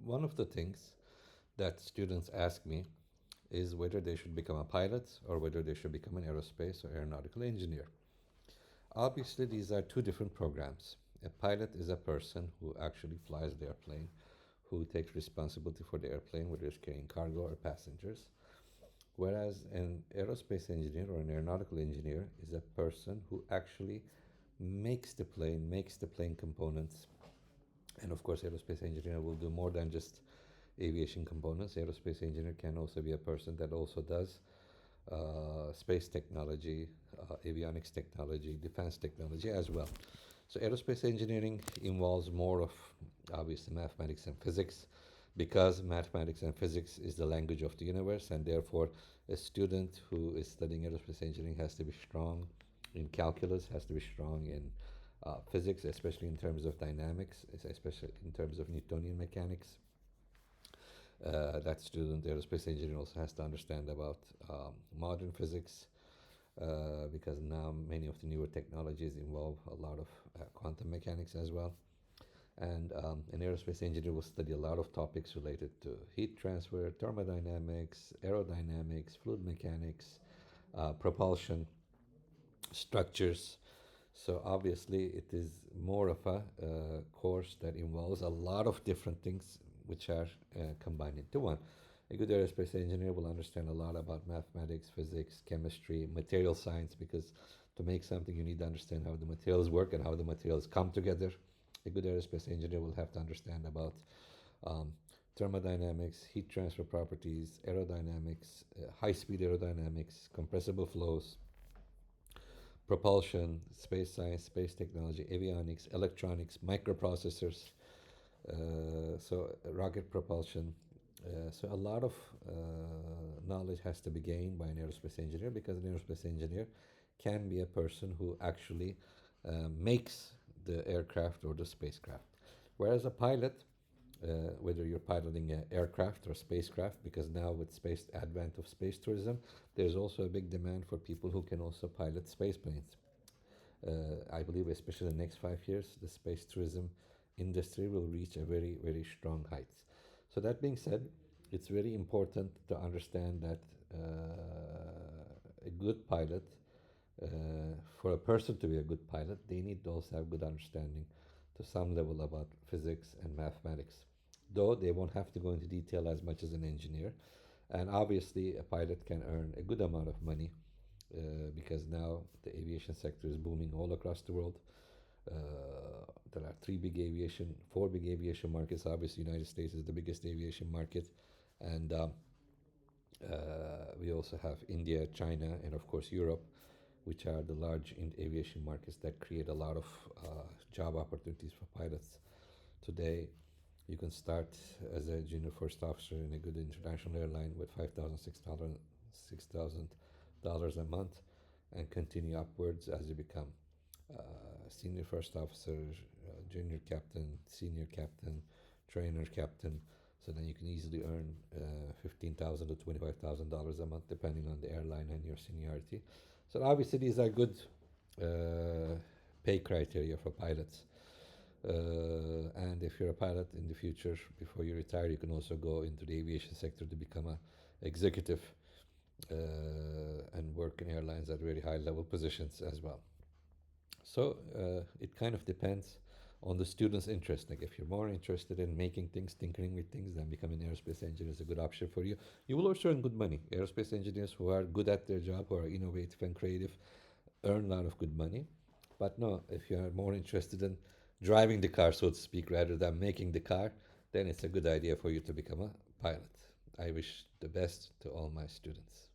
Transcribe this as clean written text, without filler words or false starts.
one of the things that students ask me is whether they should become a pilot or whether they should become an aerospace or aeronautical engineer. Obviously, these are two different programs. A pilot is a person who actually flies the airplane, who takes responsibility for the airplane, whether it's carrying cargo or passengers. Whereas an aerospace engineer or an aeronautical engineer is a person who actually makes the plane components. And of course, aerospace engineer will do more than just aviation components. Aerospace engineer can also be a person that also does space technology, avionics technology, defense technology as well. So aerospace engineering involves more of obviously mathematics and physics, because mathematics and physics is the language of the universe, and therefore a student who is studying aerospace engineering has to be strong in calculus, has to be strong in physics, especially in terms of dynamics, especially in terms of Newtonian mechanics. That student, the aerospace engineer, also has to understand about modern physics, because now many of the newer technologies involve a lot of quantum mechanics as well. And an aerospace engineer will study a lot of topics related to heat transfer, thermodynamics, aerodynamics, fluid mechanics, propulsion, structures. So obviously, it is more of a course that involves a lot of different things which are combined into one. A good aerospace engineer will understand a lot about mathematics, physics, chemistry, material science, because to make something you need to understand how the materials work and how the materials come together. A good aerospace engineer will have to understand about um, thermodynamics, heat transfer properties, aerodynamics, high-speed aerodynamics, compressible flows, propulsion, space science, space technology, avionics, electronics, microprocessors, so rocket propulsion. So a lot of knowledge has to be gained by an aerospace engineer, because an aerospace engineer can be a person who actually makes the aircraft or the spacecraft. Whereas a pilot, whether you're piloting an aircraft or spacecraft, because now with space advent of space tourism, there's also a big demand for people who can also pilot space planes. I believe, especially in the next 5 years, the space tourism industry will reach a very, very strong heights. So that being said, it's very important to understand that a good pilot, for a person to be a good pilot, they need to also have good understanding to some level about physics and mathematics. Though they won't have to go into detail as much as an engineer. And obviously, a pilot can earn a good amount of money, because now the aviation sector is booming all across the world. There are four big aviation markets. Obviously, United States is the biggest aviation market, and we also have India, China, and of course Europe, which are the large aviation markets that create a lot of job opportunities for pilots. Today, you can start as a junior first officer in a good international airline with $5,000, $6,000 a month, and continue upwards as you become senior first officer, junior captain, senior captain, trainer captain. So then you can easily earn $15,000 to $25,000 a month, depending on the airline and your seniority. So obviously, these are good pay criteria for pilots. And if you're a pilot in the future, before you retire, you can also go into the aviation sector to become an executive and work in airlines at very high level positions as well. So it kind of depends on the student's interest. Like if you're more interested in making things, tinkering with things, then becoming an aerospace engineer is a good option for you. You will also earn good money. Aerospace engineers who are good at their job, who are innovative and creative, earn a lot of good money. But no, if you are more interested in driving the car, so to speak, rather than making the car, then it's a good idea for you to become a pilot. I wish the best to all my students.